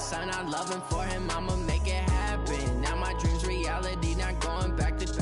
son, I love him, for him I'ma make it happen. Now my dream's reality, not going back to.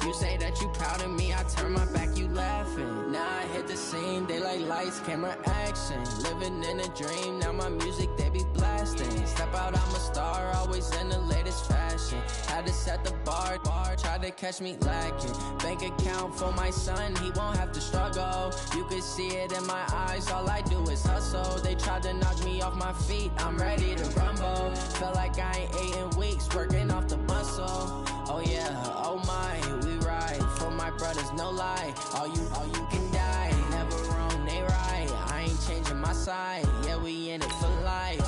You say that you proud of me, I turn my back, you laughing. Now I hit the scene, they like lights, camera, action. Living in a dream, now my music, they be blasting. Step out, I'm a star, always in the latest fashion. Had to set the bar, try to catch me lacking. Bank account for my son, he won't have to struggle. You can see it in my eyes, all I do is hustle. They tried to knock me off my feet, I'm ready to rumble. Felt like I ain't ate in weeks, working off the muscle. Oh yeah, oh my, we ride for my brothers, no lie. All you can die, never wrong, they right. I ain't changing my side, yeah, we in it for life.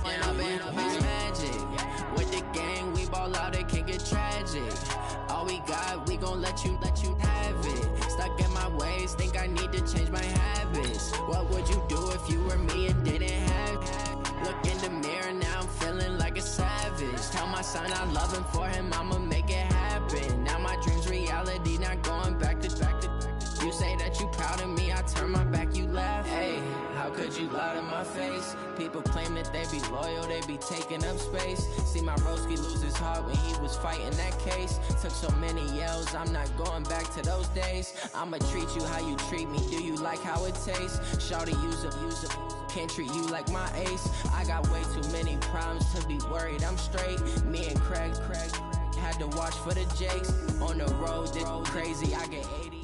When I'm in it's magic. With the gang, we ball out, it can get tragic. All we got, we gon' let you have it. Stuck in my ways, think I need to change my habits. What would you do if you were me and didn't have it? Look in the mirror, now I'm feeling like a savage. Tell my son I love him, for him I'ma make it happen. Now my dream's reality, not going back to. You say that you proud of me, I turn my back, you laugh. Hey, how could you lie to my face? People claim that they be loyal, they be taking up space. See my broski lose his heart when he was fighting that case. Took so many yells, I'm not going back to those days. I'ma treat you how you treat me, do you like how it tastes? Shawty, use up, can't treat you like my ace. I got way too many problems to be worried, I'm straight. Me and Craig had to watch for the Jakes. On the road, this crazy, I get 80.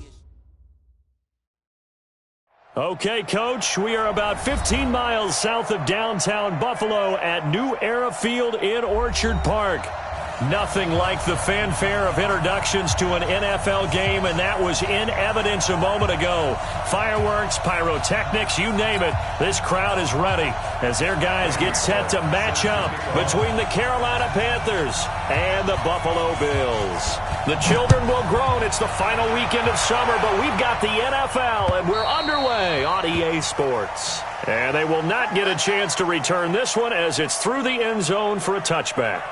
Okay, Coach, we are about 15 miles south of downtown Buffalo at New Era Field in Orchard Park. Nothing like the fanfare of introductions to an NFL game, and that was in evidence a moment ago. Fireworks, pyrotechnics, you name it. This crowd is ready as their guys get set to match up between the Carolina Panthers and the Buffalo Bills. The children will groan. It's the final weekend of summer, but we've got the NFL, and we're underway on EA Sports. And they will not get a chance to return this one as it's through the end zone for a touchback.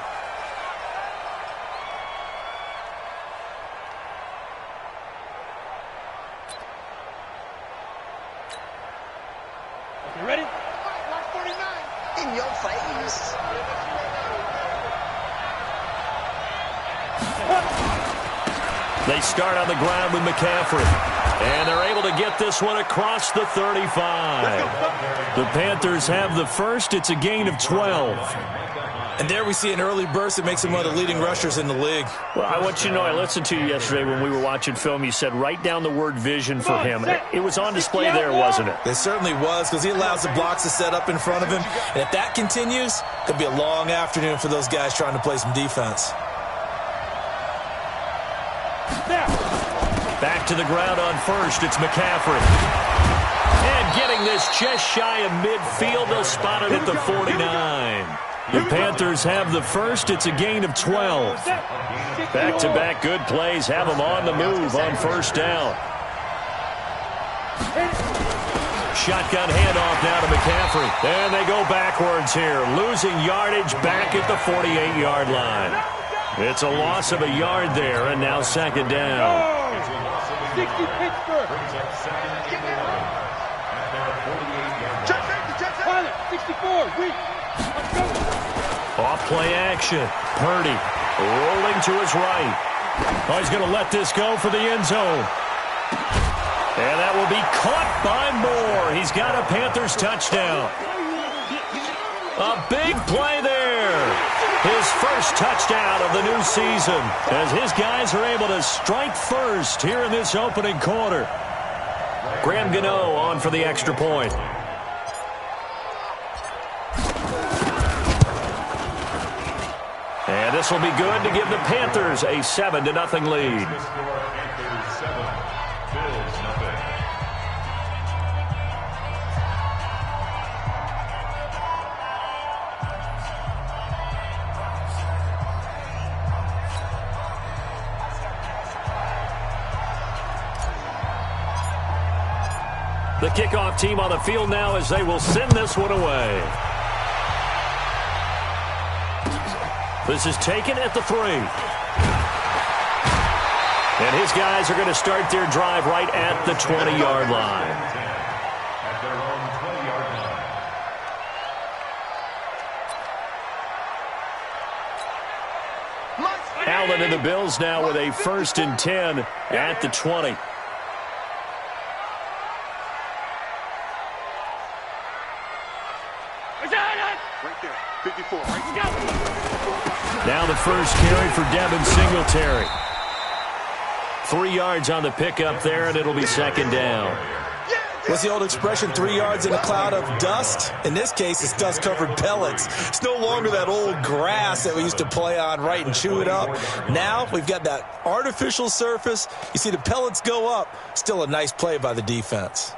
They start on the ground with McCaffrey, and they're able to get this one across the 35. The Panthers have the first. It's a gain of 12. And there we see an early burst that makes him one of the leading rushers in the league. Well, I want you to know, I listened to you yesterday when we were watching film. You said write down the word vision for him. It was on display there, wasn't it? It certainly was, because he allows the blocks to set up in front of him. And if that continues, it could be a long afternoon for those guys trying to play some defense. Back to the ground on first, it's McCaffrey. And getting this just shy of midfield, they'll spot it at the 49. The Panthers have the first. It's a gain of 12. Back-to-back good plays have them on the move on first down. Shotgun handoff now to McCaffrey. And they go backwards here, losing yardage back at the 48-yard line. It's a loss of a yard there, and now second down. 60 Pittsburgh. 64. Off play action. Purdy rolling to his right. Oh, he's going to let this go for the end zone. And that will be caught by Moore. He's got a Panthers touchdown. A big play there. His first touchdown of the new season as his guys are able to strike first here in this opening quarter. Graham Gano on for the extra point. And this will be good to give the Panthers a 7-0 lead. The kickoff team on the field now as they will send this one away. This is taken at the 3. And his guys are going to start their drive right at the 20-yard line. Cleveland and the Bills now with a 1st and 10 at the 20. Right there. 54. Now the first carry for Devin Singletary. 3 yards on the pickup there, and it'll be 2nd down. What's the old expression, 3 yards in a cloud of dust? In this case, it's dust-covered pellets. It's no longer that old grass that we used to play on, right, and chew it up. Now we've got that artificial surface. You see the pellets go up. Still a nice play by the defense.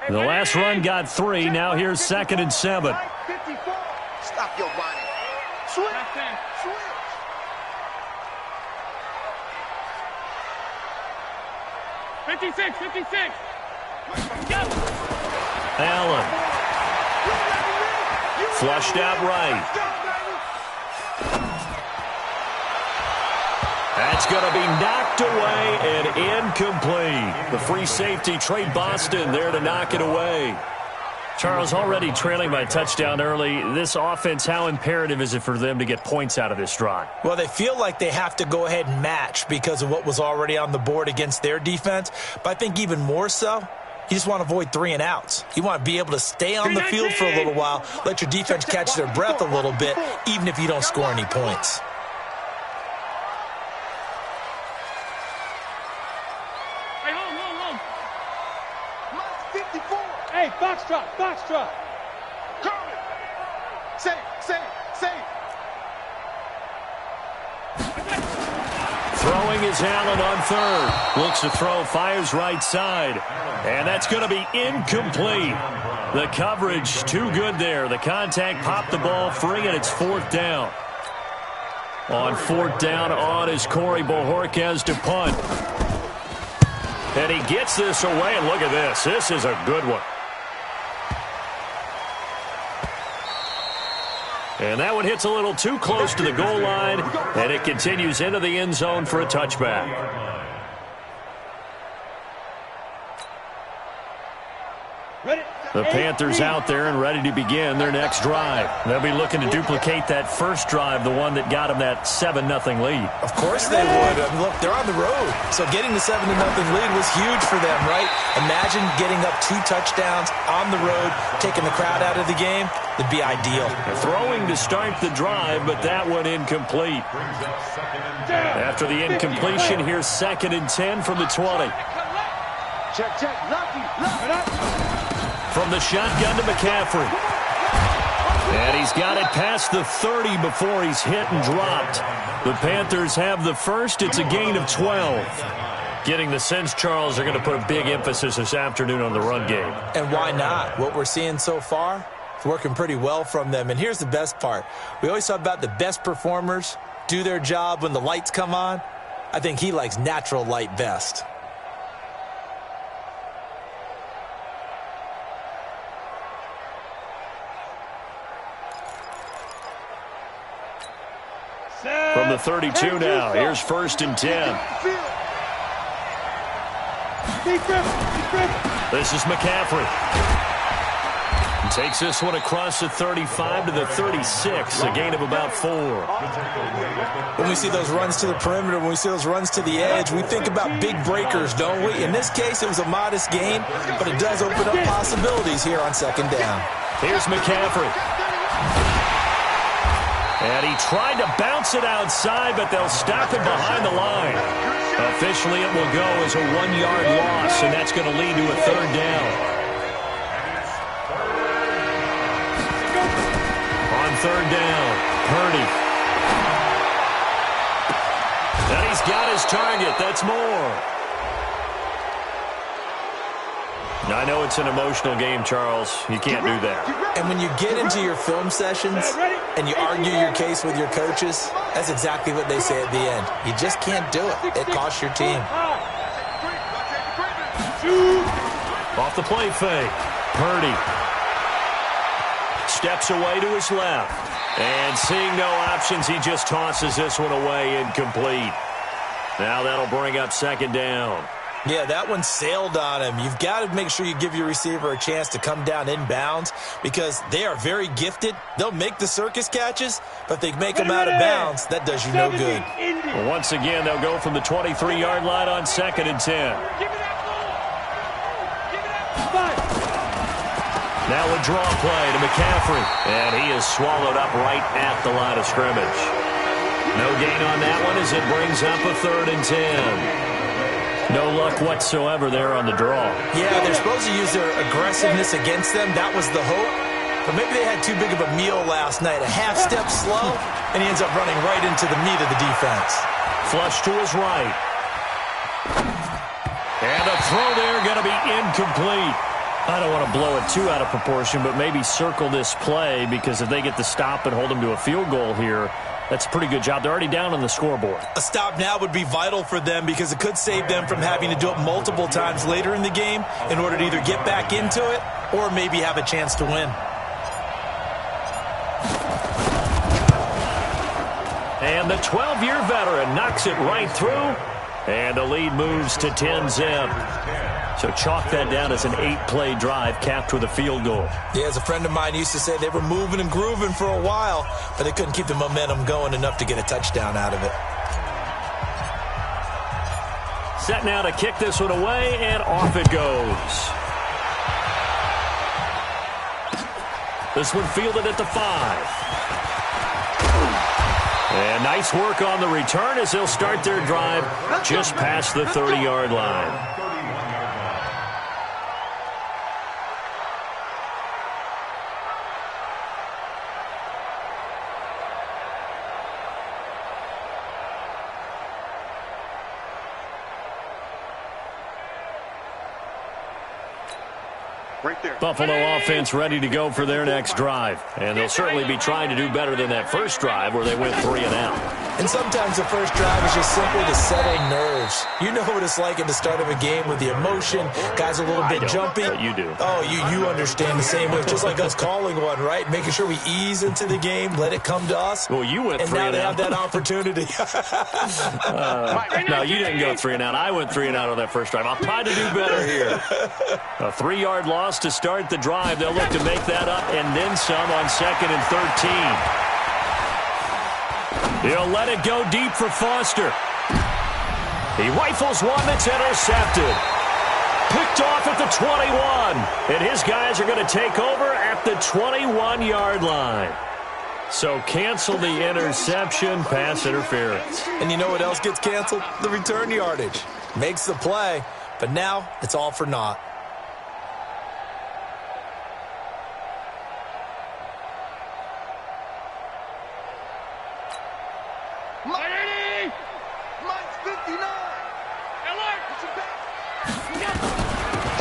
The last run got 3. Now here's 2nd and 7. 54. Stop your whining. Switch. Switch. 56. 56. Go. Allen. Flushed out right. That's going to be knocked away and incomplete. The free safety, Trey Boston, there to knock it away. Charles, already trailing by a touchdown early. This offense, how imperative is it for them to get points out of this drive? Well, they feel like they have to go ahead and match because of what was already on the board against their defense. But I think even more so, you just want to avoid 3 and outs. You want to be able to stay on the field for a little while, let your defense catch their breath a little bit, even if you don't score any points. Hey, box drop. Coming. Save. Throwing is Allen on 3rd. Looks to throw, fires right side. And that's going to be incomplete. The coverage too good there. The contact popped the ball free, and it's 4th down. On 4th down on is Corey Bojorquez to punt. And he gets this away, and look at this. This is a good one. And that one hits a little too close to the goal line, and it continues into the end zone for a touchback. The Panthers out there and ready to begin their next drive. They'll be looking to duplicate that first drive, the one that got them that 7-0 lead. Of course they would. Look, they're on the road. So getting the 7-0 lead was huge for them, right? Imagine getting up 2 touchdowns on the road, taking the crowd out of the game. It'd be ideal. Throwing to start the drive, but that one incomplete. After the incompletion, here's 2nd and 10 from the 20. Check. Lucky. From the shotgun to McCaffrey. And he's got it past the 30 before he's hit and dropped. The Panthers have the first. It's a gain of 12. Getting the sense, Charles, they're going to put a big emphasis this afternoon on the run game. And why not? What we're seeing so far, it's working pretty well from them. And here's the best part. We always talk about the best performers do their job when the lights come on. I think he likes natural light best. From the 32 now, here's 1st and 10. This is McCaffrey. He takes this one across the 35 to the 36, a gain of about 4. When we see those runs to the perimeter, when we see those runs to the edge, we think about big breakers, don't we? In this case, it was a modest gain, but it does open up possibilities here on 2nd down. Here's McCaffrey. And he tried to bounce it outside, but they'll stop him behind the line. Officially, it will go as a 1-yard loss, and that's going to lead to a 3rd down. On 3rd down, Purdy. And he's got his target. That's more. Now, I know it's an emotional game, Charles. You can't do that. And when you get into your film sessions and you argue your case with your coaches, that's exactly what they say at the end. You just can't do it. It costs your team. Off the play fake. Purdy steps away to his left. And seeing no options, he just tosses this one away incomplete. Now that'll bring up 2nd down. Yeah, that one sailed on him. You've got to make sure you give your receiver a chance to come down inbounds because they are very gifted. They'll make the circus catches, but they make them out of bounds. That does you no good. Well, once again, they'll go from the 23-yard line on 2nd and 10. Now a draw play to McCaffrey, and he is swallowed up right at the line of scrimmage. No gain on that one as it brings up a 3rd and 10. No luck whatsoever there on the draw. Yeah, they're supposed to use their aggressiveness against them. That was the hope. But maybe they had too big of a meal last night. A half step slow, and he ends up running right into the meat of the defense. Flush to his right. And a throw there going to be incomplete. I don't want to blow it too out of proportion, but maybe circle this play because if they get the stop and hold them to a field goal here, that's a pretty good job. They're already down on the scoreboard. A stop now would be vital for them because it could save them from having to do it multiple times later in the game in order to either get back into it or maybe have a chance to win. And the 12-year veteran knocks it right through, and the lead moves to 10-zip. So chalk that down as an 8-play drive capped with a field goal. Yeah, as a friend of mine used to say, they were moving and grooving for a while, but they couldn't keep the momentum going enough to get a touchdown out of it. Set now to kick this one away, and off it goes. This one fielded at the 5. And nice work on the return as they'll start their drive just past the 30-yard line. Buffalo offense ready to go for their next drive. And they'll certainly be trying to do better than that first drive where they went 3 and out. And sometimes the first drive is just simply to settle nerves. You know what it's like at the start of a game with the emotion. Guys a little bit jumpy. But you do. Oh, you understand the same way. It's just like us calling one, right? Making sure we ease into the game, let it come to us. Well, you went 3 and out. And now they have that opportunity. No, you didn't go 3 and out. I went 3 and out on that first drive. I'll try to do better here. A 3-yard loss to start the drive. They'll look to make that up and then some on 2nd and 13. He'll let it go deep for Foster. He rifles one that's intercepted. Picked off at the 21. And his guys are going to take over at the 21-yard line. So cancel the interception, pass interference. And you know what else gets canceled? The return yardage. Makes the play, but now it's all for naught.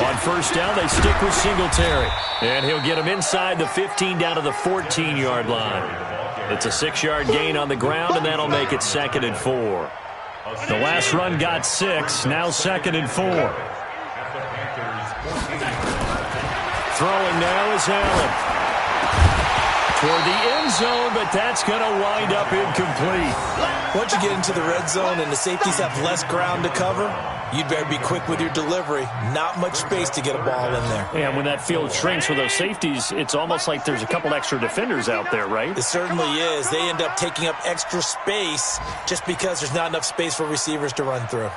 On first down, they stick with Singletary. And he'll get him inside the 15 down to the 14-yard line. It's a 6-yard gain on the ground, and that'll make it 2nd and 4. The last run got 6, now 2nd and 4. Throwing now is Allen. Toward the end zone, but that's going to wind up incomplete. Once you get into the red zone and the safeties have less ground to cover, you'd better be quick with your delivery. Not much space to get a ball in there. And when that field shrinks with those safeties, it's almost like there's a couple extra defenders out there, right? It certainly is. They end up taking up extra space just because there's not enough space for receivers to run through.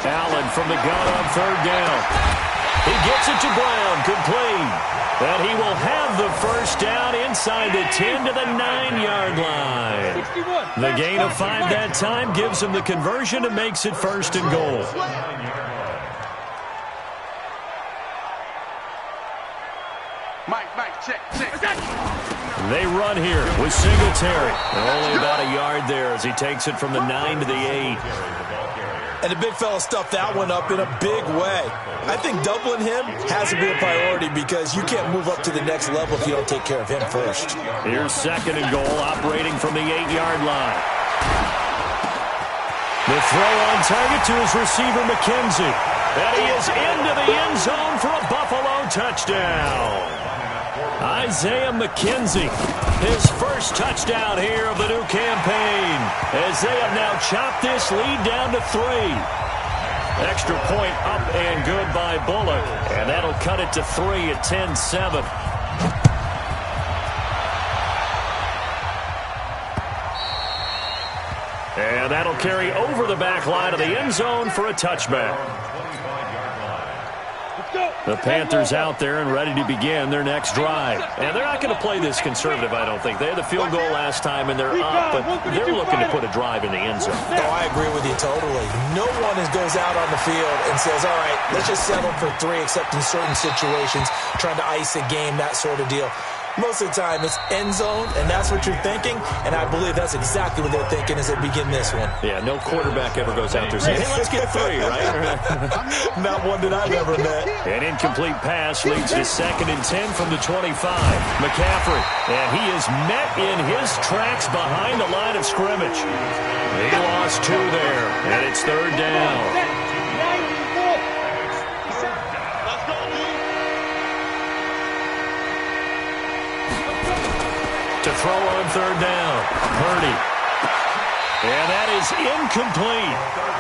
Allen from the gun on 3rd down. He gets it to Brown, complete. And he will have the first down inside the 10 to the 9-yard line. The gain of 5 that time gives him the conversion and makes it 1st and goal. Mike, check. They run here with Singletary. Only about a yard there as he takes it from the 9 to the 8. And the big fella stuffed that one up in a big way. I think doubling him has to be a priority because you can't move up to the next level if you don't take care of him first. Here's 2nd and goal, operating from the 8-yard line. The throw on target to his receiver, McKenzie. And he is into the end zone for a Buffalo touchdown. Isaiah McKenzie, his first touchdown here of the new campaign. as they have now chopped this lead down to 3. Extra point up and good by Bullock, and that'll cut it to 3 at 10-7. And that'll carry over the back line of the end zone for a touchback. The Panthers out there and ready to begin their next drive. And they're not going to play this conservative, I don't think. They had the field goal last time, and they're up, but they're looking to put a drive in the end zone. Oh, I agree with you totally. No one goes out on the field and says, all right, let's just settle for 3, except in certain situations, trying to ice a game, that sort of deal. Most of the time, it's end zone, and that's what you're thinking, and I believe that's exactly what they're thinking as they begin this one. Yeah, no quarterback ever goes out there saying, hey, let's get 3, right? Not one that I've ever met. An incomplete pass leads to 2nd and 10 from the 25. McCaffrey, and he is met in his tracks behind the line of scrimmage. He lost 2 there, and it's 3rd down. To throw on 3rd down, Purdy. And that is incomplete.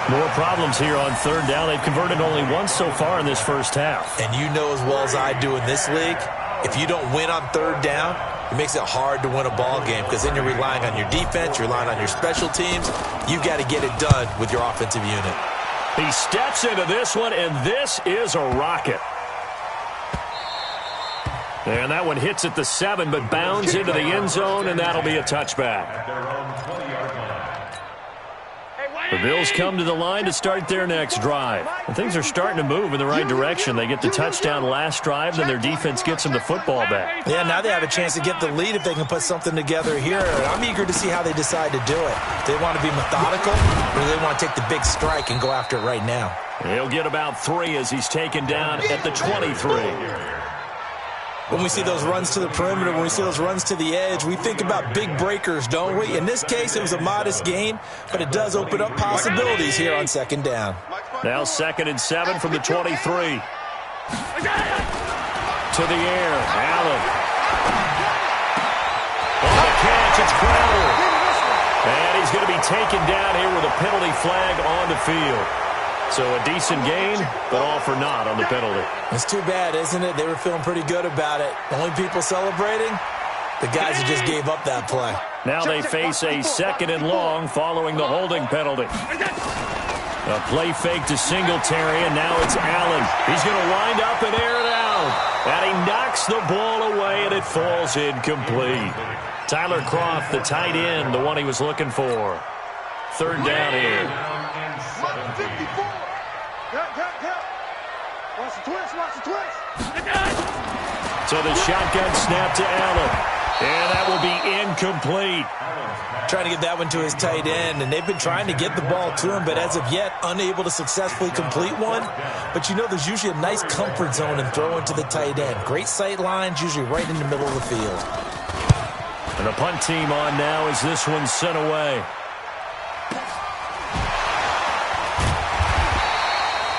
More problems here on 3rd down. They've converted only once so far in this first half. And you know as well as I do in this league, if you don't win on 3rd down, it makes it hard to win a ball game because then you're relying on your defense, you're relying on your special teams. You've got to get it done with your offensive unit. He steps into this one, and this is a rocket. And that one hits at the 7, but bounds into the end zone, and that'll be a touchback. The Bills come to the line to start their next drive. And things are starting to move in the right direction. They get the touchdown last drive, then their defense gets them the football back. Yeah, now they have a chance to get the lead if they can put something together here. I'm eager to see how they decide to do it. Do they want to be methodical, or do they want to take the big strike and go after it right now? He'll get about 3 as he's taken down at the 23. When we see those runs to the perimeter, when we see those runs to the edge, we think about big breakers, don't we? In this case, it was a modest gain, but it does open up possibilities here on 2nd down. Now 2nd and 7 from the 23. To the air, Allen. On the catch, it's Crowder. And he's going to be taken down here with a penalty flag on the field. So a decent gain, but all for naught on the penalty. It's too bad, isn't it? They were feeling pretty good about it. The only people celebrating, the guys who just gave up that play. Now they face a 2nd and long following the holding penalty. A play fake to Singletary, and now it's Allen. He's going to wind up and air it out. And he knocks the ball away, and it falls incomplete. Tyler Kroft, the tight end, the one he was looking for. 3rd down here. So the shotgun snap to Allen. And that will be incomplete. Trying to get that one to his tight end, and they've been trying to get the ball to him, but as of yet, unable to successfully complete one. But you know there's usually a nice comfort zone in throwing to the tight end. Great sight lines, usually right in the middle of the field. And the punt team on now as this one's sent away.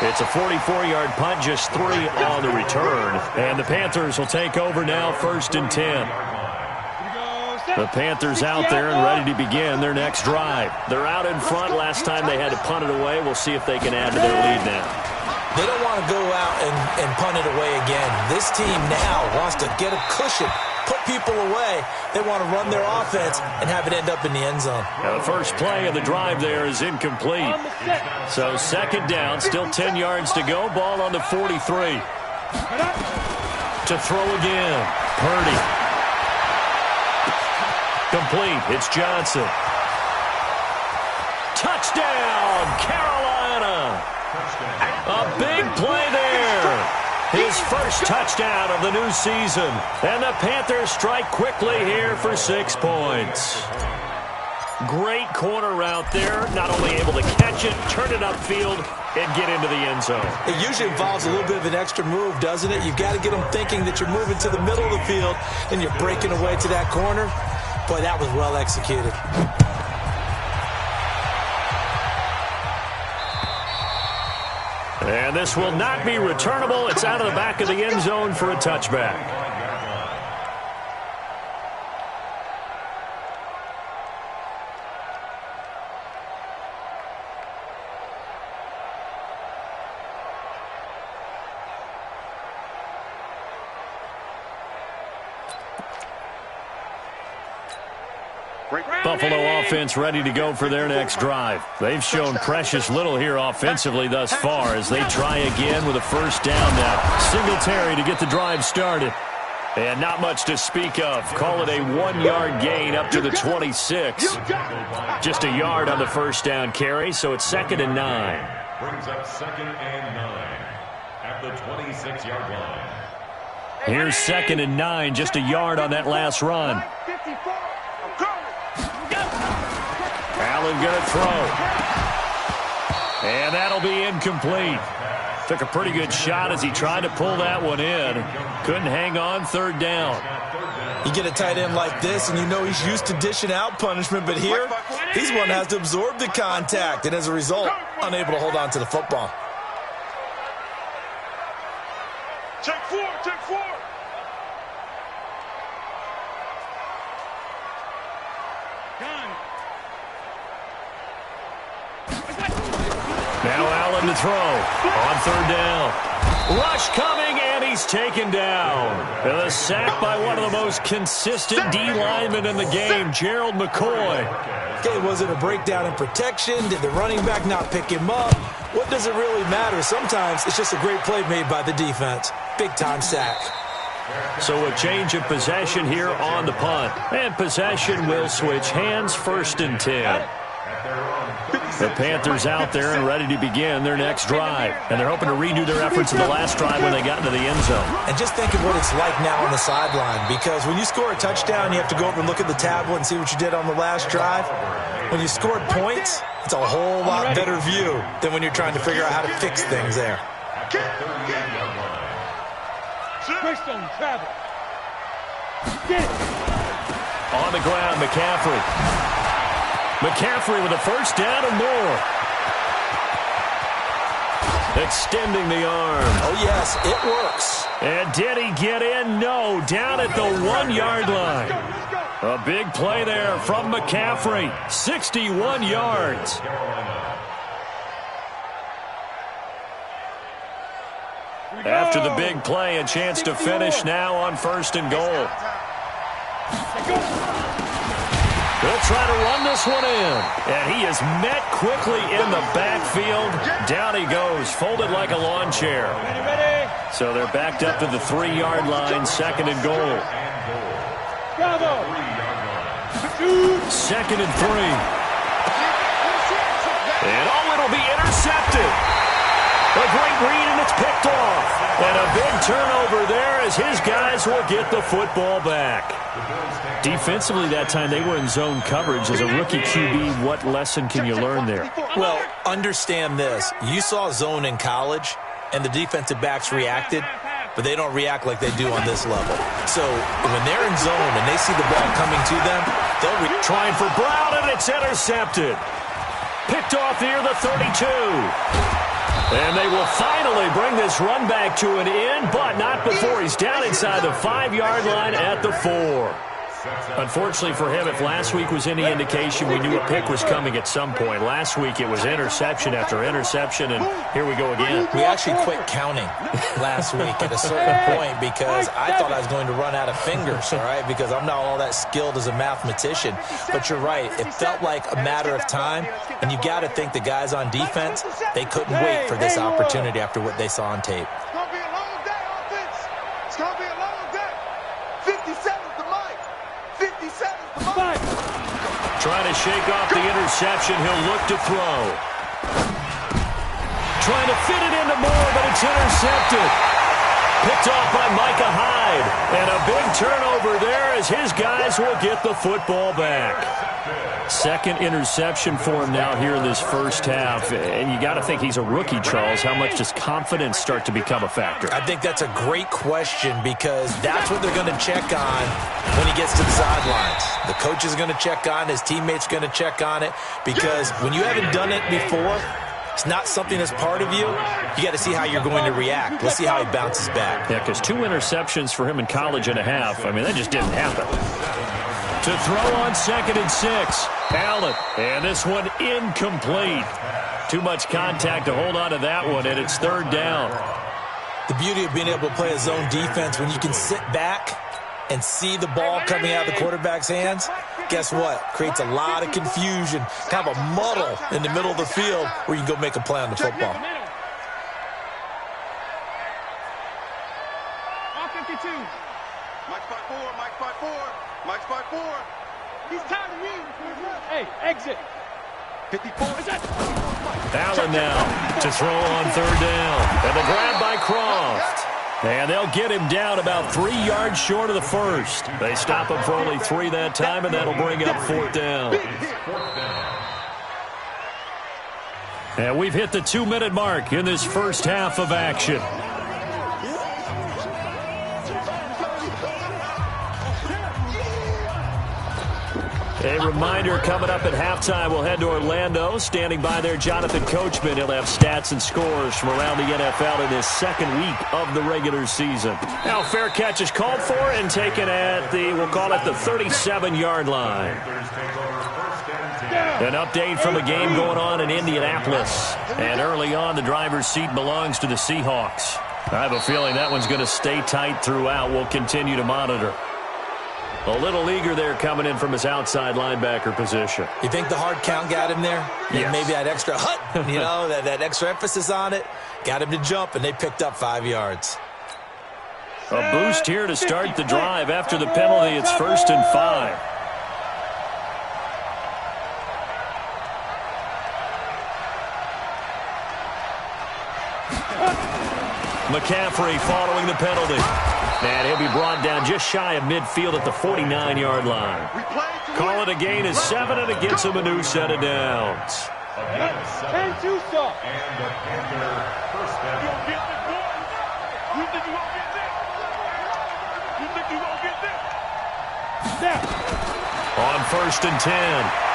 It's a 44-yard punt, just 3 on the return. And the Panthers will take over now, 1st and 10. The Panthers out there and ready to begin their next drive. They're out in front. Last time they had to punt it away. We'll see if they can add to their lead now. They don't want to go out and punt it away again. This team now wants to get a cushion, put people away. They want to run their offense and have it end up in the end zone. Now the first play of the drive there is incomplete. So 2nd down, still 10 yards to go. Ball on the 43. To throw again. Purdy. Complete. It's Johnson. Touchdown, Carolina. A big play there. His first touchdown of the new season. And the Panthers strike quickly here for 6 points. Great corner route there. Not only able to catch it, turn it upfield, and get into the end zone. It usually involves a little bit of an extra move, doesn't it? You've got to get them thinking that you're moving to the middle of the field and you're breaking away to that corner. Boy, that was well executed. And this will not be returnable. It's out of the back of the end zone for a touchback. Buffalo offense ready to go for their next drive. They've shown precious little here offensively thus far as they try again with a first down now. Singletary to get the drive started. And not much to speak of. Call it a 1-yard gain up to the 26. Just a yard on the first down carry, so it's 2nd and 9. Brings up 2nd and 9 at the 26-yard line. Here's 2nd and 9, just a yard on that last run. Allen going to throw. And that'll be incomplete. Took a pretty good shot as he tried to pull that one in. Couldn't hang on, 3rd down. You get a tight end like this, and you know he's used to dishing out punishment, but here, he's one that has to absorb the contact, and as a result, unable to hold on to the football. Check 4, check 4. Now Allen to throw on 3rd down. Rush coming, and he's taken down. And a sack by one of the most consistent D linemen in the game, Gerald McCoy. Okay, was it a breakdown in protection? Did the running back not pick him up? What does it really matter? Sometimes it's just a great play made by the defense. Big-time sack. So a change of possession here on the punt. And possession will switch hands, 1st and 10. The Panthers out there and ready to begin their next drive. And they're hoping to redo their efforts in the last drive when they got into the end zone. And just think of what it's like now on the sideline, because when you score a touchdown, you have to go over and look at the tablet and see what you did on the last drive. When you scored points, it's a whole lot better view than when you're trying to figure out how to fix things there. On the ground, McCaffrey. McCaffrey with a first down and more. Extending the arm. Oh, yes, it works. And did he get in? No, down at the 1-yard line. A big play there from McCaffrey. 61 yards. After the big play, a chance to finish now on 1st and goal. They'll try to run this one in. And he is met quickly in the backfield. Down he goes, folded like a lawn chair. So they're backed up to the 3-yard line, 2nd and goal. 2nd and 3. And it'll be intercepted. A great read, and it's picked off. And a big turnover there as his guys will get the football back. Defensively that time, they were in zone coverage. As a rookie QB, what lesson can you learn there? Well, understand this. You saw zone in college, and the defensive backs reacted, but they don't react like they do on this level. So when they're in zone and they see the ball coming to them, they'll trying for Brown, and it's intercepted. Picked off near the 32. And they will finally bring this run back to an end, but not before he's down inside the 5-yard line at the 4. Unfortunately for him, if last week was any indication, we knew a pick was coming at some point. Last week it was interception after interception, and here we go again. We actually quit counting last week at a certain point because I thought I was going to run out of fingers, all right, because I'm not all that skilled as a mathematician. But you're right. It felt like a matter of time, and you got to think the guys on defense, they couldn't wait for this opportunity after what they saw on tape. It's going to be a long day, offense. It's going to be a long day. 57's the mic. 57's the mic. Trying to shake off the interception. He'll look to throw. Trying to fit it into Moore, but it's intercepted. Picked off by Micah Hyde. And a big turnover there as his guys will get the football back. Second interception for him now here in this first half. And you got to think he's a rookie, Charles. How much does confidence start to become a factor? I think that's a great question because that's what they're going to check on when he gets to the sidelines. The coach is going to check on it. His teammates are going to check on it because when you haven't done it before, it's not something that's part of you. You got to see how you're going to react. Let's see how he bounces back. Yeah, because 2 interceptions for him in college and a half. I mean, that just didn't happen. To throw on 2nd and 6. Allen. And this one incomplete. Too much contact to hold on to that one, and it's 3rd down. The beauty of being able to play a zone defense when you can sit back and see the ball coming out of the quarterback's hands, guess what? Creates a lot of confusion, kind of a muddle in the middle of the field where you can go make a play on the football. Mike's by 4, Mike's by 4, Mike's by 4. He's tired of me. Hey, exit. 54. Allen now to throw on third down. And the grab by Croft. And they'll get him down about 3 yards short of the first. They stop him for only 3 that time, and that'll bring up fourth down. And we've hit the 2-minute mark in this first half of action. A reminder, coming up at halftime, we'll head to Orlando. Standing by there, Jonathan Coachman. He'll have stats and scores from around the NFL in his second week of the regular season. Now, fair catch is called for and taken at the, we'll call it the 37-yard line. An update from a game going on in Indianapolis. And early on, the driver's seat belongs to the Seahawks. I have a feeling that one's going to stay tight throughout. We'll continue to monitor. A little eager there coming in from his outside linebacker position. You think the hard count got him there? Yes. Maybe that extra that extra emphasis on it got him to jump, and they picked up 5 yards. A boost here to start the drive after the penalty. It's 1st and 5. McCaffrey following the penalty. And he'll be brought down just shy of midfield at the 49-yard line. Call it a gain of 7, and it gets him a new set of downs. And you saw. And the Panther first down. You think you won't get this? You think you won't get this? Now. On 1st and 10,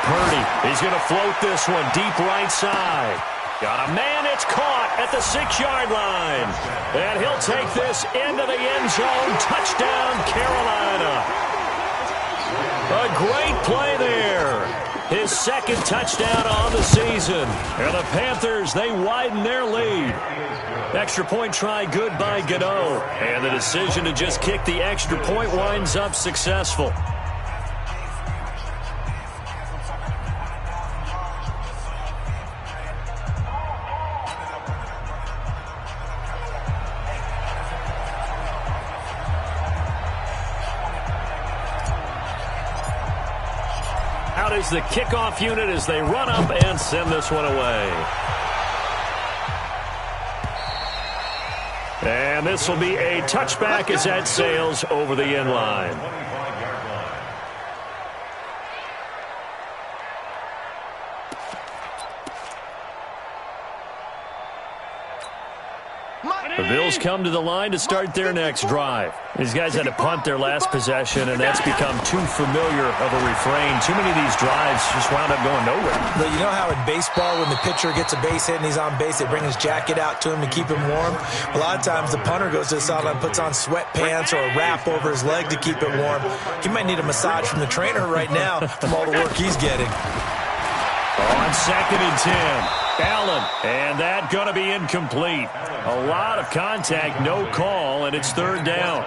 Purdy. He's going to float this one deep right side. Got a man, it's caught at the 6-yard line. And he'll take this into the end zone. Touchdown, Carolina. A great play there. His second touchdown on the season. And the Panthers, they widen their lead. Extra point try good by Gano. And the decision to just kick the extra point winds up successful. Out is the kickoff unit as they run up and send this one away. And this will be a touchback as that sails over the end line. The Bills come to the line to start their next drive. These guys had to punt their last possession, and that's become too familiar of a refrain. Too many of these drives just wound up going nowhere. But you know how in baseball, when the pitcher gets a base hit and he's on base, they bring his jacket out to him to keep him warm? A lot of times the punter goes to the sideline, puts on sweatpants or a wrap over his leg to keep it warm. He might need a massage from the trainer right now from all the work he's getting. On 2nd and 10. Allen, and that going to be incomplete. A lot of contact, no call, and it's 3rd down.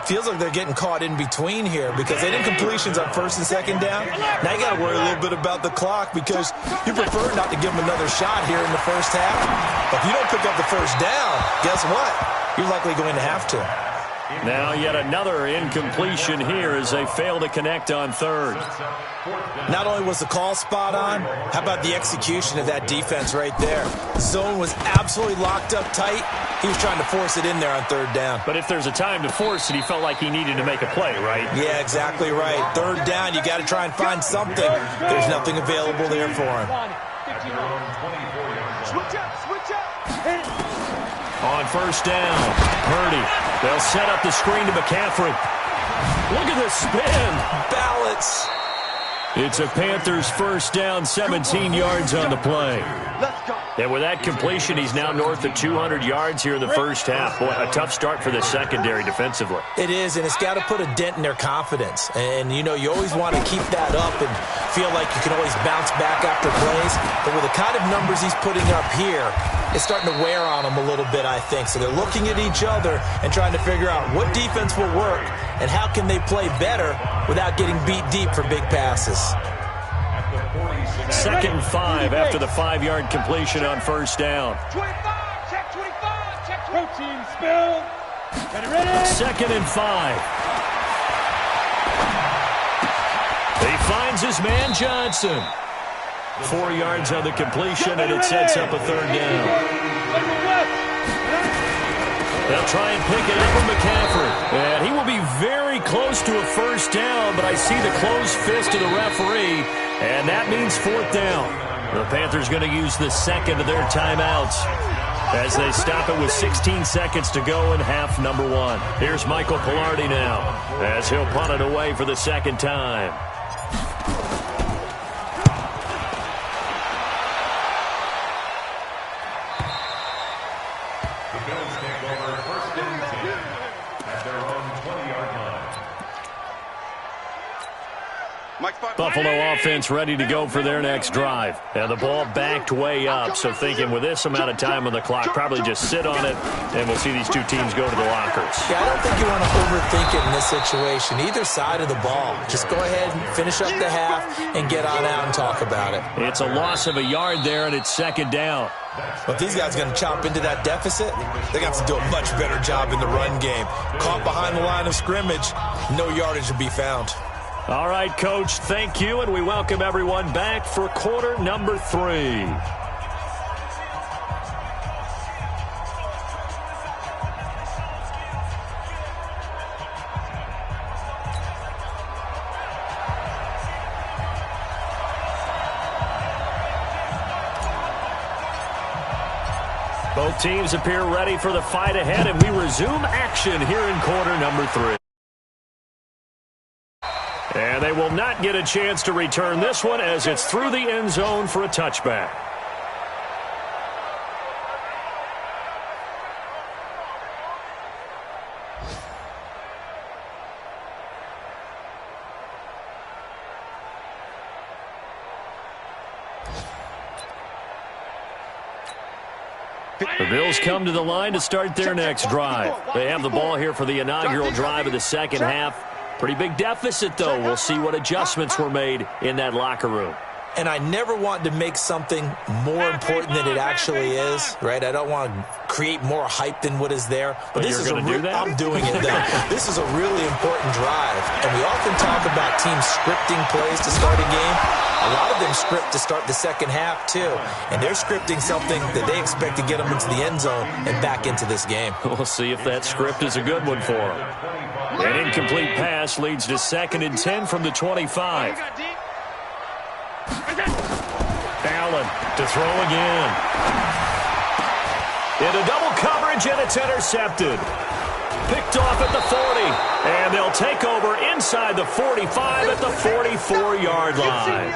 Feels like they're getting caught in between here because they did incompletions on 1st and 2nd down. Now you got to worry a little bit about the clock because you prefer not to give them another shot here in the first half. But if you don't pick up the 1st down, guess what? You're likely going to have to. Now yet another incompletion here as they fail to connect on 3rd. Not only was the call spot on, how about the execution of that defense right there? Zone was absolutely locked up tight. He was trying to force it in there on 3rd down. But if there's a time to force it, he felt like he needed to make a play, right? Yeah, exactly right. 3rd down, you got to try and find something. There's nothing available there for him. Switch up. On 1st down, Purdy. They'll set up the screen to McCaffrey. Look at this spin. Balance. It's a Panthers 1st down, 17 yards on the play. And with that completion, he's now north of 200 yards here in the first half. Boy, a tough start for the secondary defensively. It is, and it's got to put a dent in their confidence. And, you know, you always want to keep that up and feel like you can always bounce back after plays. But with the kind of numbers he's putting up here, it's starting to wear on them a little bit, I think. So they're looking at each other and trying to figure out what defense will work and how can they play better without getting beat deep for big passes. 2nd and 5 after the 5-yard completion on first down. 25, check 25, check protein spill. Ready? 2nd and 5. He finds his man Johnson. 4 yards on the completion, and it sets up a 3rd down. They'll try and pick it up with McCaffrey. And he will be very close to a first down, but I see the closed fist of the referee, and that means 4th down. The Panthers going to use the second of their timeouts as they stop it with 16 seconds to go in half number 1. Here's Michael Pilardi now as he'll punt it away for the 2nd time. Buffalo offense ready to go for their next drive. And the ball backed way up, so thinking with this amount of time on the clock, probably just sit on it, and we'll see these two teams go to the lockers. Yeah, I don't think you want to overthink it in this situation. Either side of the ball. Just go ahead and finish up the half and get on out and talk about it. It's a loss of a yard there, and it's 2nd down. But these guys are going to chop into that deficit. They got to do a much better job in the run game. Caught behind the line of scrimmage, no yardage to be found. All right, Coach, thank you, and we welcome everyone back for quarter number 3. Both teams appear ready for the fight ahead, and we resume action here in quarter number 3. And they will not get a chance to return this one as it's through the end zone for a touchback. The Bills come to the line to start their next drive. They have the ball here for the inaugural drive of the second half. Pretty big deficit, though. We'll see what adjustments were made in that locker room. And I never want to make something more important than it actually is, right? I don't want to create more hype than what is there. But this is going to do that? I'm doing it, though. This is a really important drive. And we often talk about teams scripting plays to start a game. A lot of them script to start the second half, too. And they're scripting something that they expect to get them into the end zone and back into this game. We'll see if that script is a good one for them. An incomplete pass leads to 2nd and 10 from the 25. Allen to throw again. Into double coverage, and it's intercepted. Picked off at the 40. And they'll take over inside the 45 at the 44-yard line.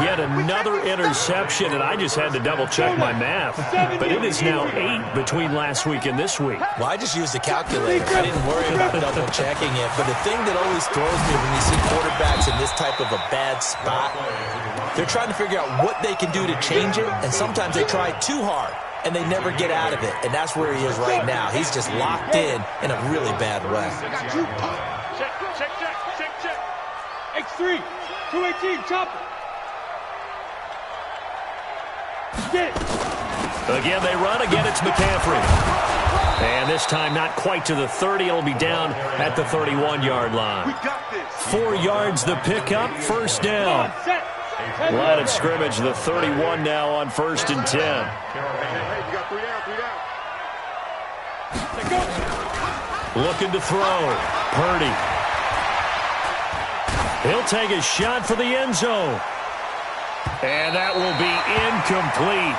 Yet another interception, and I just had to double-check my math. But it is now 8 between last week and this week. Well, I just used a calculator. I didn't worry about double-checking it. But the thing that always throws me when you see quarterbacks in this type of a bad spot, they're trying to figure out what they can do to change it, and sometimes they try too hard, and they never get out of it. And that's where he is right now. He's just locked in a really bad way. Check. X3, 218, chopper. Again, they run. Again, it's McCaffrey. And this time not quite to the 30. It'll be down at the 31-yard line. 4 yards the pickup, first down. Line of scrimmage, the 31 now on 1st and 10. Looking to throw. Purdy. He'll take a shot for the end zone. And that will be incomplete.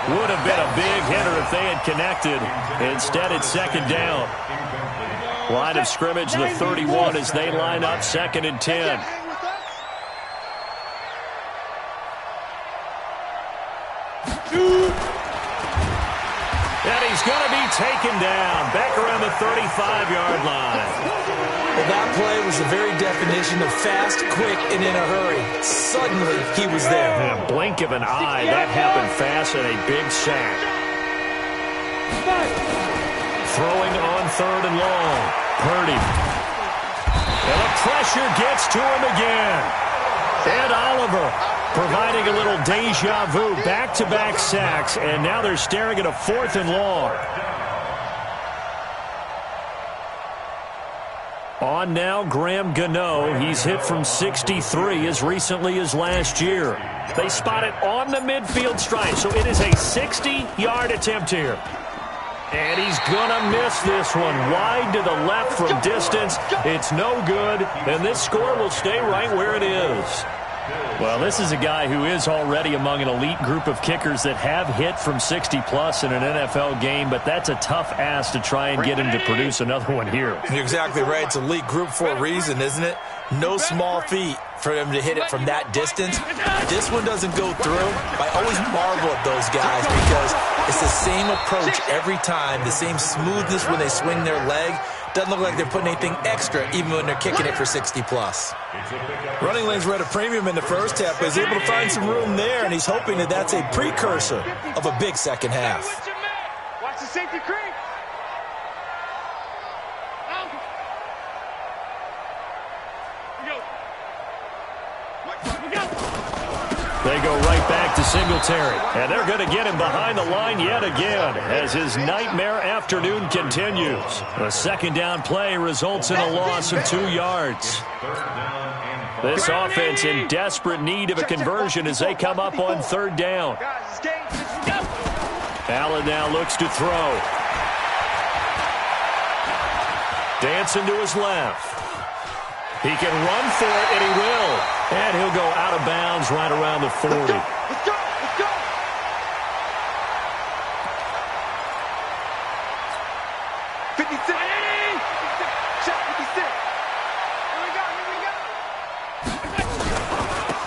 Would have been a big hitter if they had connected. Instead, it's 2nd down. Line of scrimmage, the 31 as they line up 2nd and 10. And he's going to be taken down back around the 35-yard line. Well, that play was the very definition of fast, quick, and in a hurry. Suddenly, he was there. In a blink of an eye, that happened fast and a big sack. Throwing on 3rd and long. Purdy. And the pressure gets to him again. And Oliver providing a little deja vu. Back-to-back sacks, and now they're staring at a 4th and long. On now, Graham Gano. He's hit from 63 as recently as last year. They spot it on the midfield stripe, so it is a 60-yard attempt here. And he's going to miss this one. Wide to the left from distance. It's no good, and this score will stay right where it is. Well, this is a guy who is already among an elite group of kickers that have hit from 60-plus in an NFL game, but that's a tough ask to try and get him to produce another one here. You're exactly right. It's elite group for a reason, isn't it? No small feat for him to hit it from that distance. This one doesn't go through. I always marvel at those guys because it's the same approach every time, the same smoothness when they swing their leg. Doesn't look like they're putting anything extra even when they're kicking it for 60-plus. Running lanes were at a premium in the first half, but he's able to find some room there, and he's hoping that that's a precursor of a big second half. Watch the safety creep. They go right back to Singletary, and they're going to get him behind the line yet again as his nightmare afternoon continues. The second down play results in a loss of 2 yards. This offense in desperate need of a conversion as they come up on 3rd down. Allen now looks to throw. Dancing to his left. He can run for it, and he will. And he'll go out of bounds right around the 40. Let's go. Let's go. 56. Check 56. Here we go.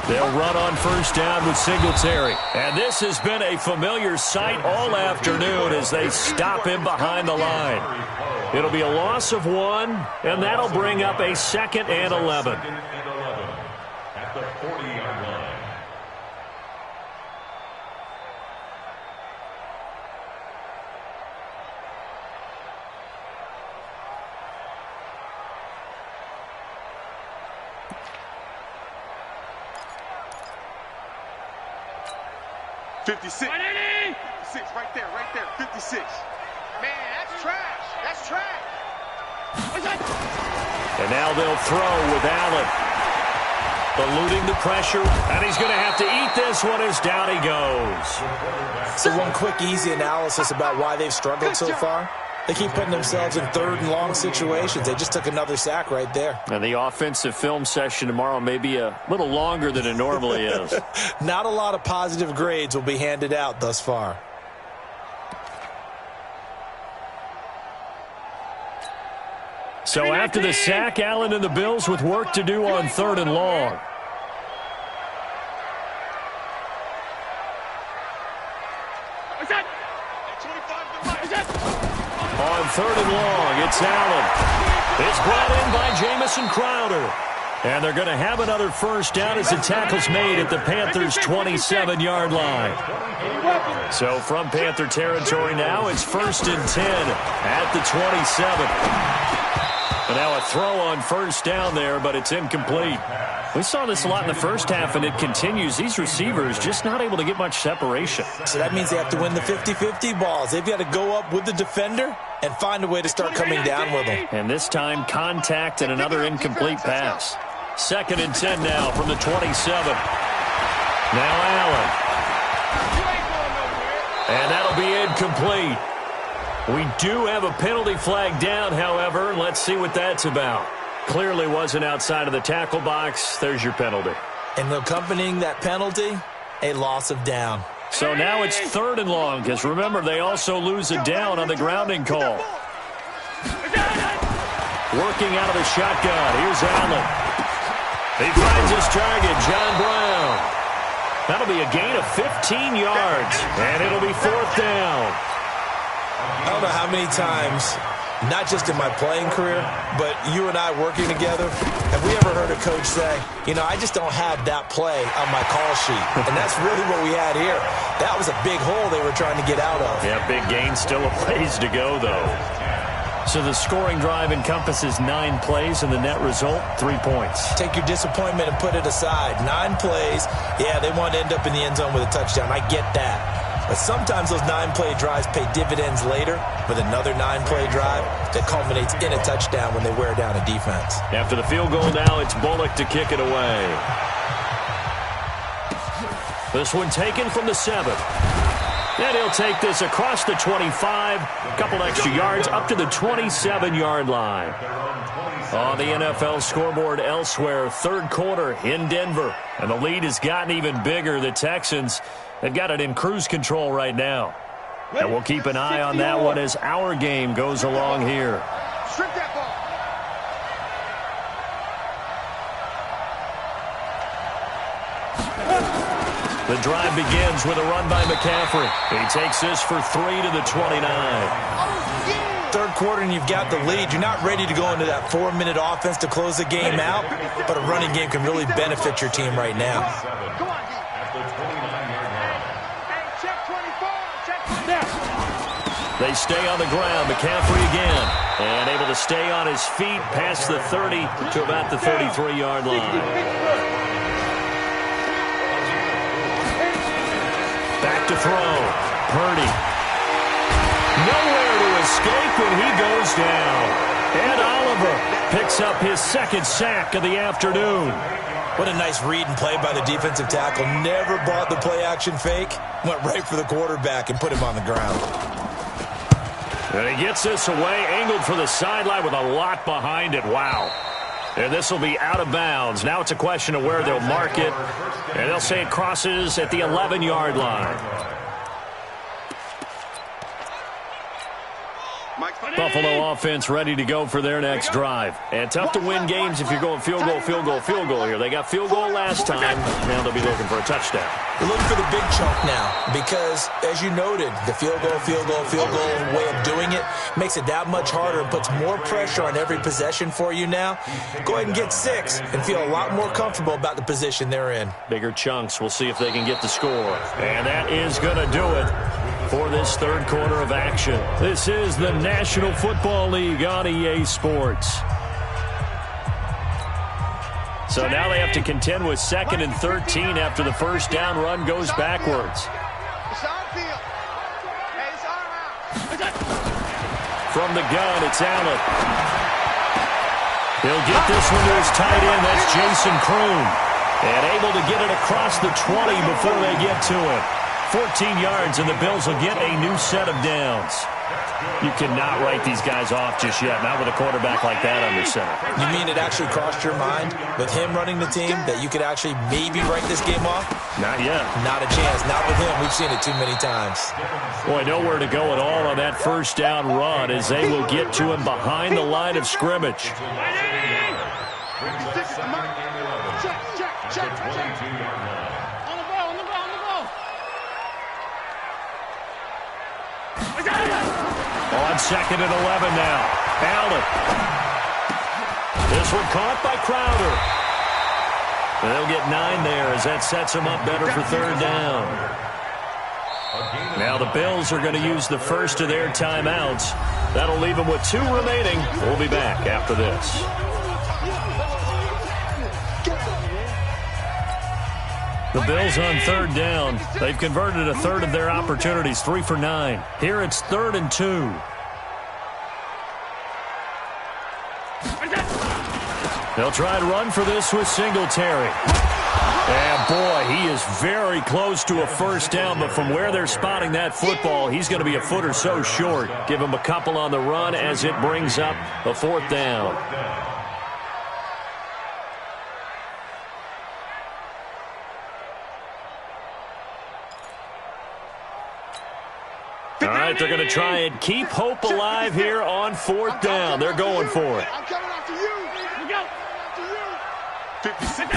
They'll run on 1st down with Singletary. And this has been a familiar sight all afternoon as they stop him behind the line. It'll be a loss of 1, and that'll bring up a 2nd and 11. At the 40-yard line. $56. 56, right there, 56. Man, that's trash. That's trash. And now they'll throw with Allen. Eluding the pressure, and he's going to have to eat this one as down he goes. So one quick, easy analysis about why they've struggled so far. They keep putting themselves in 3rd and long situations. They just took another sack right there. And the offensive film session tomorrow may be a little longer than it normally is. Not a lot of positive grades will be handed out thus far. So after the sack, Allen and the Bills with work to do on 3rd and long. On 3rd and long, it's Allen. It's brought in by Jamison Crowder. And they're going to have another 1st down as the tackle's made at the Panthers' 27-yard line. So from Panther territory now, it's 1st and 10 at the 27. And now a throw on 1st down there, but it's incomplete. We saw this a lot in the first half, and it continues. These receivers just not able to get much separation. So that means they have to win the 50-50 balls. They've got to go up with the defender and find a way to start coming down with them. And this time, contact and another incomplete pass. 2nd and 10 now from the 27. Now Allen. And that'll be incomplete. We do have a penalty flag down, however. Let's see what that's about. Clearly wasn't outside of the tackle box. There's your penalty. And accompanying that penalty, a loss of down. So now it's 3rd and long, because remember, they also lose a down on the grounding call. Working out of the shotgun. Here's Allen. He finds his target, John Brown. That'll be a gain of 15 yards, and it'll be 4th down. I don't know how many times, not just in my playing career, but you and I working together, have we ever heard a coach say, you know, I just don't have that play on my call sheet. And that's really what we had here. That was a big hole they were trying to get out of. Yeah, big gain, still a ways to go, though. So the scoring drive encompasses 9 plays, and the net result, 3 points. Take your disappointment and put it aside. 9 plays, yeah, they want to end up in the end zone with a touchdown. I get that. But sometimes those 9-play drives pay dividends later with another 9-play drive that culminates in a touchdown when they wear down a defense. After the field goal now, it's Bullock to kick it away. This one taken from the 7. And he'll take this across the 25, a couple extra yards up to the 27-yard line. On the NFL scoreboard elsewhere, 3rd quarter in Denver. And the lead has gotten even bigger. The Texans, they've got it in cruise control right now. And we'll keep an eye on that one as our game goes along here. Strip that ball. The drive begins with a run by McCaffrey. He takes this for 3 to the 29. 3rd quarter and you've got the lead. You're not ready to go into that 4-minute offense to close the game out, but a running game can really benefit your team right now. Come on, D. Hey, check 24. Check 24. They stay on the ground. McCaffrey again. And able to stay on his feet past the 30 to about the 33-yard line. Back to throw. Purdy. Nowhere to escape when he goes down. And Oliver picks up his 2nd sack of the afternoon. What a nice read and play by the defensive tackle. Never bought the play-action fake. Went right for the quarterback and put him on the ground. And he gets this away, angled for the sideline with a lot behind it. Wow. And this will be out of bounds. Now it's a question of where they'll mark it. And they'll say it crosses at the 11-yard line. Buffalo offense ready to go for their next drive. And tough to win games if you're going field goal here. They got field goal last time. Now they'll be looking for a touchdown. They're looking for the big chunk now because, as you noted, the field goal way of doing it makes it that much harder and puts more pressure on every possession for you now. Go ahead and get 6 and feel a lot more comfortable about the position they're in. Bigger chunks. We'll see if they can get the score. And that is going to do it for this 3rd quarter of action. This is the National Football League on EA Sports. So now they have to contend with 2nd and 13 after the 1st down run goes backwards. It's our field. Hey, it's our house. From the gun, it's Allen. He'll get this one to his tight end. That's Jason Kroon. And able to get it across the 20 before they get to it. 14 yards, and the Bills will get a new set of downs. You cannot write these guys off just yet, not with a quarterback like that under center. You mean it actually crossed your mind with him running the team that you could actually maybe write this game off? Not yet. Not a chance. Not with him. We've seen it too many times. Boy, nowhere to go at all on that 1st down run as they will get to him behind the line of scrimmage. Check. On 2nd and 11 now. Allen. This one caught by Crowder. They'll get 9 there as that sets them up better for 3rd down. Now the Bills are going to use the first of their timeouts. That'll leave them with 2 remaining. We'll be back after this. The Bills on 3rd down. They've converted a third of their opportunities, 3 for 9. Here it's 3rd and 2. They'll try to run for this with Singletary. And boy, he is very close to a 1st down, but from where they're spotting that football, he's going to be a foot or so short. Give him a couple on the run as it brings up a 4th down. All right, they're going to try and keep hope alive here on 4th down. They're going for it. I'm coming after you. Here we go. 56.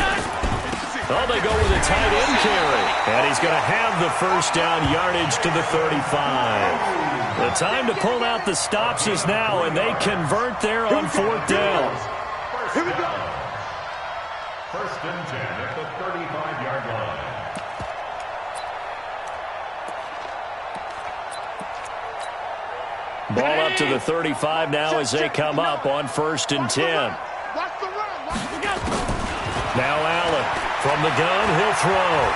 Oh, they go with a tight end carry. And he's going to have the first down yardage to the 35. The time to pull out the stops is now, and they convert there on 4th down. Here we go. First and 10 at the 35-yard line. Ball up to the 35 now as they come up on 1st and 10. Watch the run. Watch the go. Now Allen from the gun, he'll throw.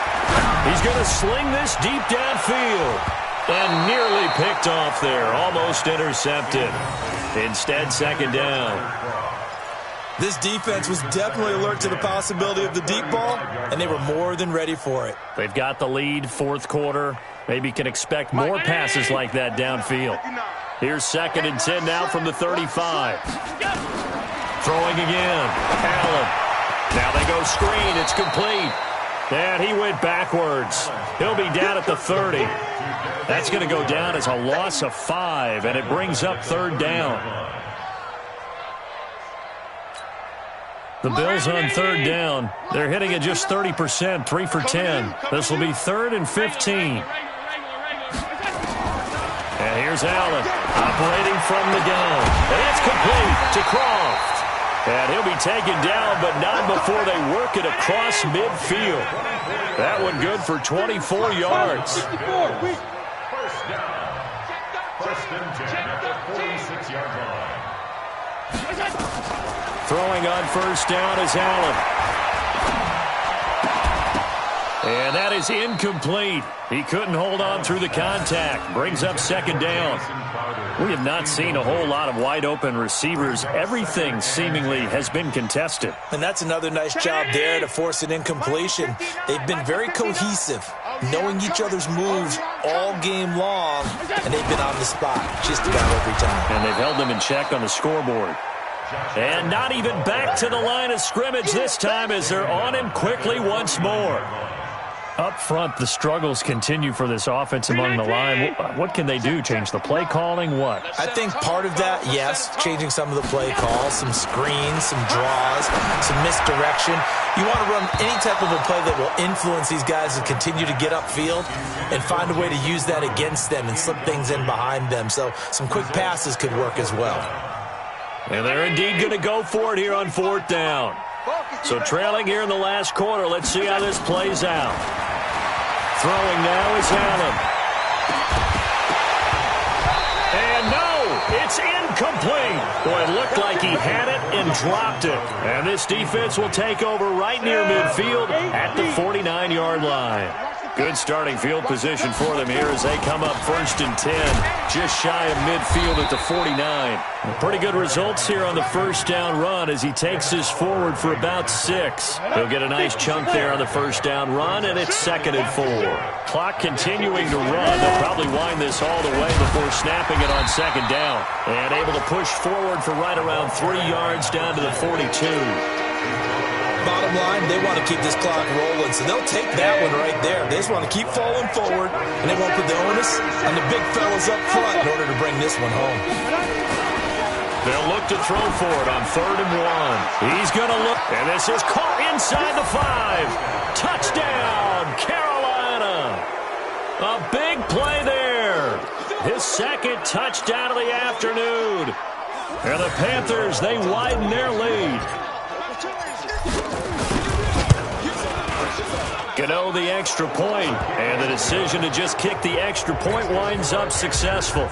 He's going to sling this deep downfield. And nearly picked off there, almost intercepted. Instead, 2nd down. This defense was definitely alert to the possibility of the deep ball, and they were more than ready for it. They've got the lead, 4th quarter. Maybe can expect more passes like that downfield. Here's 2nd and 10 now from the 35. Throwing again. Allen. Now they go screen. It's complete. And he went backwards. He'll be down at the 30. That's going to go down as a loss of 5, and it brings up 3rd down. The Bills on 3rd down. They're hitting at just 30%, 3 for 10. This will be 3rd and 15. And here's Allen operating from the gun. And it's complete to Croft. And he'll be taken down, but not before they work it across midfield. That one good for 24 yards. First down. First and 10 at the 46-yard line. Throwing on 1st down is Allen. And that is incomplete. He couldn't hold on through the contact. Brings up 2nd down. We have not seen a whole lot of wide-open receivers. Everything seemingly has been contested. And that's another nice job there to force an incompletion. They've been very cohesive, knowing each other's moves all game long, and they've been on the spot just about every time. And they've held them in check on the scoreboard. And not even back to the line of scrimmage this time as they're on him quickly once more. Up front, the struggles continue for this offense among the line. What can they do? Change the play calling? What? I think part of that, yes, changing some of the play calls, some screens, some draws, some misdirection. You want to run any type of a play that will influence these guys to continue to get upfield and find a way to use that against them and slip things in behind them. So some quick passes could work as well. And they're indeed going to go for it here on 4th down. So trailing here in the last quarter, let's see how this plays out. Throwing now is Allen. And no, it's incomplete. Boy, it looked like he had it and dropped it. And this defense will take over right near midfield at the 49-yard line. Good starting field position for them here as they come up 1st and 10, just shy of midfield at the 49. Pretty good results here on the 1st down run as he takes this forward for about 6. He'll get a nice chunk there on the 1st down run, and it's 2nd and 4. Clock continuing to run. They'll probably wind this all the way before snapping it on 2nd down. And able to push forward for right around 3 yards down to the 42. Bottom line, they want to keep this clock rolling, so they'll take that one right there. They just want to keep falling forward, and they won't put the onus on the big fellas up front in order to bring this one home. They'll look to throw for it on 3rd and 1. He's going to look, and this is caught inside the 5. Touchdown, Carolina. A big play there. His 2nd touchdown of the afternoon. And the Panthers, they widen their lead. Gano the extra point, and the decision to just kick the extra point winds up successful.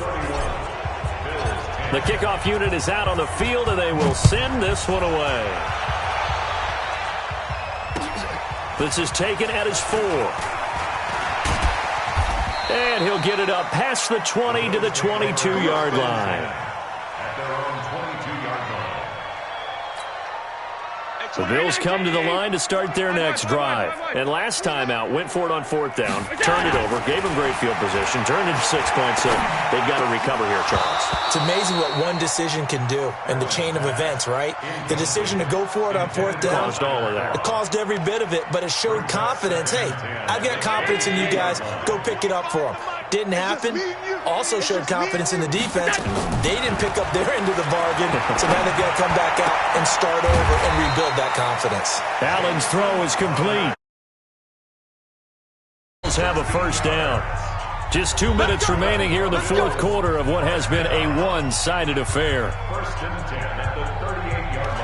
The kickoff unit is out on the field, and they will send this one away. This is taken at his 4. And he'll get it up past the 20 to the 22-yard line. The Bills come to the line to start their next drive. And last time out, went for it on 4th down, turned it over, gave them great field position, turned it to 6 points, so they've got to recover here, Charles. It's amazing what one decision can do in the chain of events, right? The decision to go for it on 4th down. Caused all of that. It caused every bit of it, but it showed confidence. Hey, I've got confidence in you guys. Go pick it up for them. Didn't happen. Also showed confidence in the defense. They didn't pick up their end of the bargain, so now they've got to come back out and start over and rebuild that confidence. Allen's throw is complete. Bills have a first down. Just 2 minutes remaining here in the fourth quarter of what has been a one-sided affair. First and 10 at the 38-yard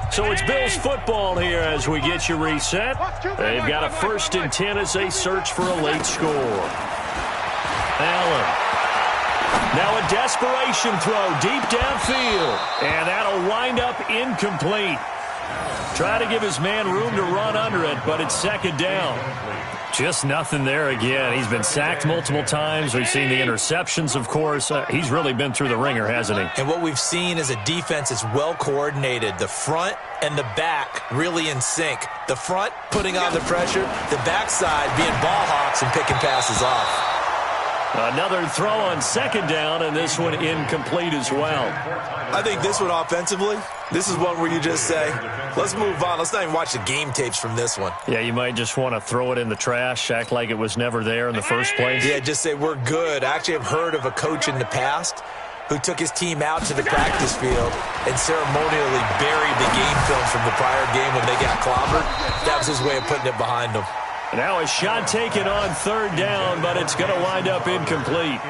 line. So it's Bills football here as we get you reset. They've got a first and 10 as they search for a late score. Allen. Now a desperation throw deep downfield. And that'll wind up incomplete. Try to give his man room to run under it, but it's second down. Just nothing there again. He's been sacked multiple times. We've seen the interceptions, of course. He's really been through the ringer, hasn't he? And what we've seen is a defense that's well coordinated. The front and the back really in sync. The front putting on the pressure, the backside being ball hawks and picking passes off. Another throw on second down, and this one incomplete as well. I think this one offensively, this is one where you just say, let's move on. Let's not even watch the game tapes from this one. Yeah, you might just want to throw it in the trash, act like it was never there in the first place. Yeah, just say we're good. I actually have heard of a coach in the past who took his team out to the practice field and ceremonially buried the game film from the prior game when they got clobbered. That was his way of putting it behind them. Now a shot taken on third down, but it's going to wind up incomplete.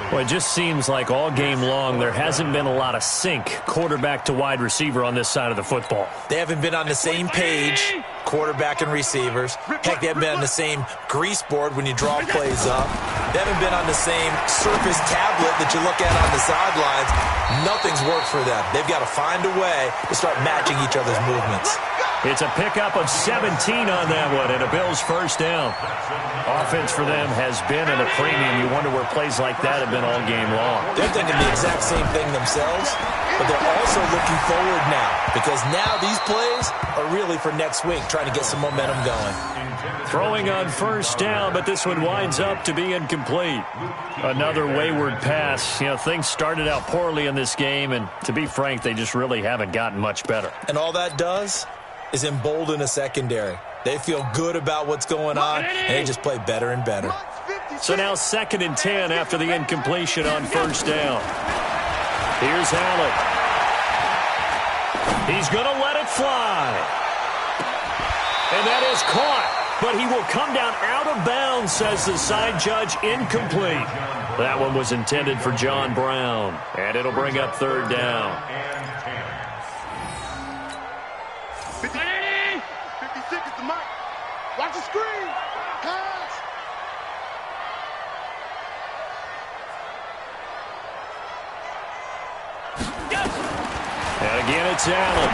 Well, it just seems like all game long there hasn't been a lot of sync quarterback to wide receiver on this side of the football. They haven't been on the same page, quarterback and receivers. Heck, they haven't been on the same grease board when you draw plays up. They haven't been on the same Surface tablet that you look at on the sidelines. Nothing's worked for them. They've got to find a way to start matching each other's movements. It's a pickup of 17 on that one, and a Bills first down. Offense for them has been at a premium. You wonder where plays like that have been all game long. They're thinking the exact same thing themselves, but they're also looking forward now, because now these plays are really for next week, trying to get some momentum going. Throwing on first down, but this one winds up to be incomplete. Another wayward pass. You know, things started out poorly in this game, and to be frank, they just really haven't gotten much better. And all that does is embolden a secondary. They feel good about what's going on, and they just play better and better. So now second and 10 after the incompletion on first down. Here's Allen. He's going to let it fly. And that is caught, but he will come down out of bounds, says the side judge, incomplete. That one was intended for John Brown, and it'll bring up third down. 50 seconds to Mike. Watch the screen. Pass. And again, it's Allen.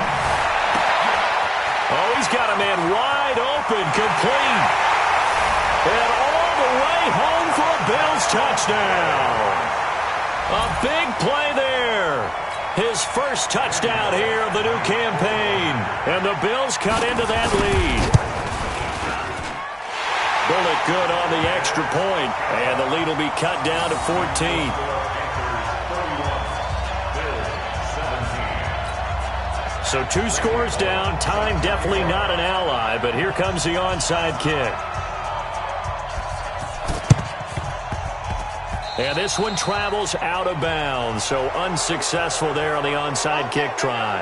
Oh, he's got a man wide open, complete. And all the way home for a Bills touchdown. A big play there. His first touchdown here of the new campaign. And the Bills cut into that lead. Bullet good on the extra point. And the lead will be cut down to 14. So 2 scores down. Time definitely not an ally, but here comes the onside kick. And this one travels out of bounds, so unsuccessful there on the onside kick try.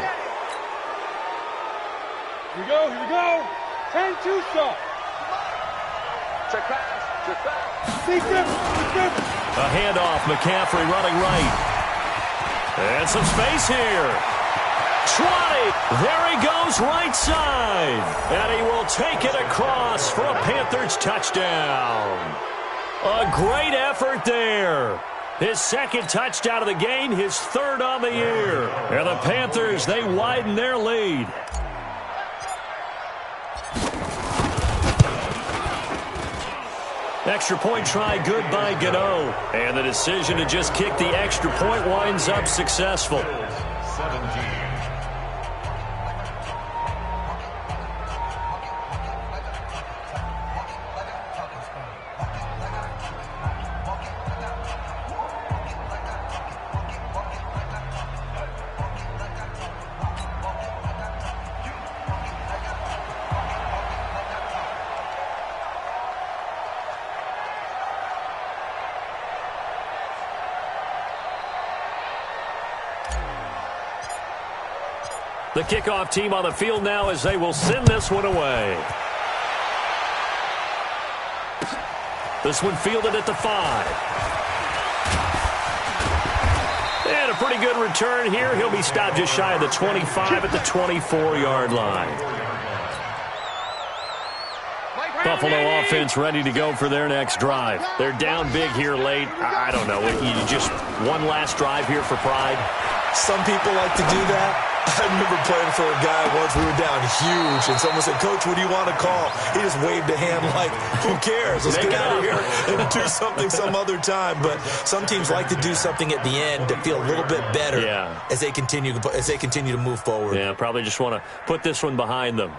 Here we go, here we go. 10-2 shot. Check pass, check pass. A handoff, McCaffrey running right. And some space here. 20, there he goes right side. And he will take it across for a Panthers touchdown. A great effort there. His second touchdown of the game, his third on the year. And the Panthers, they widen their lead. Extra point try good by Gano. And the decision to just kick the extra point winds up successful. 17. The kickoff team on the field now as they will send this one away. This one fielded at the 5. And a pretty good return here. He'll be stopped just shy of the 25 at the 24-yard line. Buffalo offense ready to go for their next drive. They're down big here late. I don't know. You just one last drive here for pride? Some people like to do that. I remember playing for a guy once. We were down huge, and someone said, "Coach, what do you want to call?" He just waved a hand like, "Who cares? Let's get out of here and do something some other time." But some teams like to do something at the end to feel a little bit better as they continue to move forward. Yeah, probably just want to put this one behind them.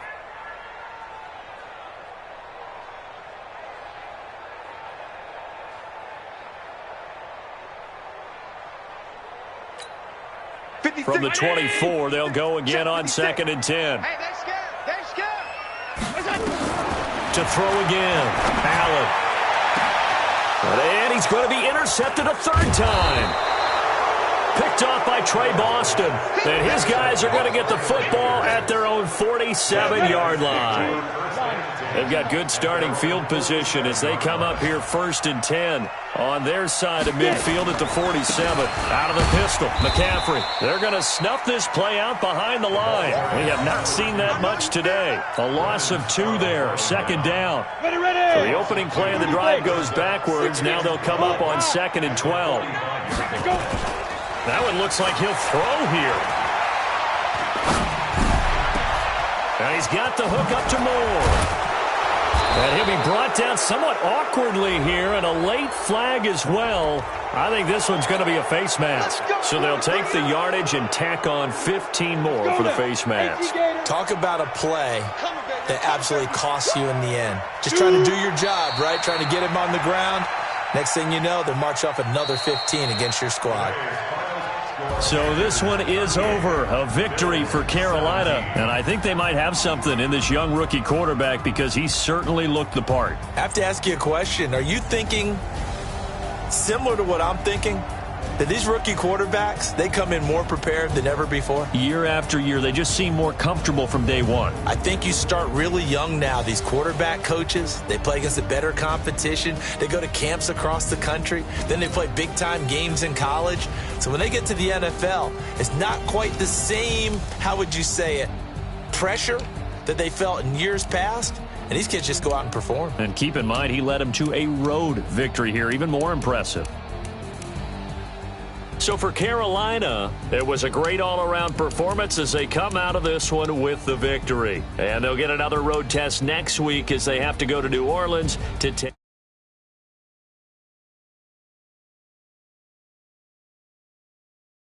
From the 24, they'll go again on 2nd and 10. Hey, they're scared. They're scared. To throw again. Allen. And he's going to be intercepted a 3rd time. Picked off by Trey Boston. And his guys are going to get the football at their own 47-yard line. They've got good starting field position as they come up here 1st and 10 on their side of midfield at the 47. Out of the pistol, McCaffrey. They're going to snuff this play out behind the line. We have not seen that much today. A loss of 2 there, 2nd down. So the opening play of the drive goes backwards. Now they'll come up on 2nd and 12. That one looks like he'll throw here. And he's got the hook up to Moore. And he'll be brought down somewhat awkwardly here, and a late flag as well. I think this one's going to be a face mask. So they'll take the yardage and tack on 15 more for the face mask. Talk about a play that absolutely costs you in the end. Just trying to do your job, right? Trying to get him on the ground. Next thing you know, they march off another 15 against your squad. So this one is over. A victory for Carolina. And I think they might have something in this young rookie quarterback because he certainly looked the part. I have to ask you a question. Are you thinking similar to what I'm thinking? That these rookie quarterbacks, they come in more prepared than ever before? Year after year, they just seem more comfortable from day one. I think you start really young now. These quarterback coaches, they play against a better competition. They go to camps across the country. Then they play big-time games in college. So when they get to the NFL, it's not quite the same, how would you say it, pressure that they felt in years past. And these kids just go out and perform. And keep in mind, he led them to a road victory here, even more impressive. So for Carolina, it was a great all-around performance as they come out of this one with the victory. And they'll get another road test next week as they have to go to New Orleans to take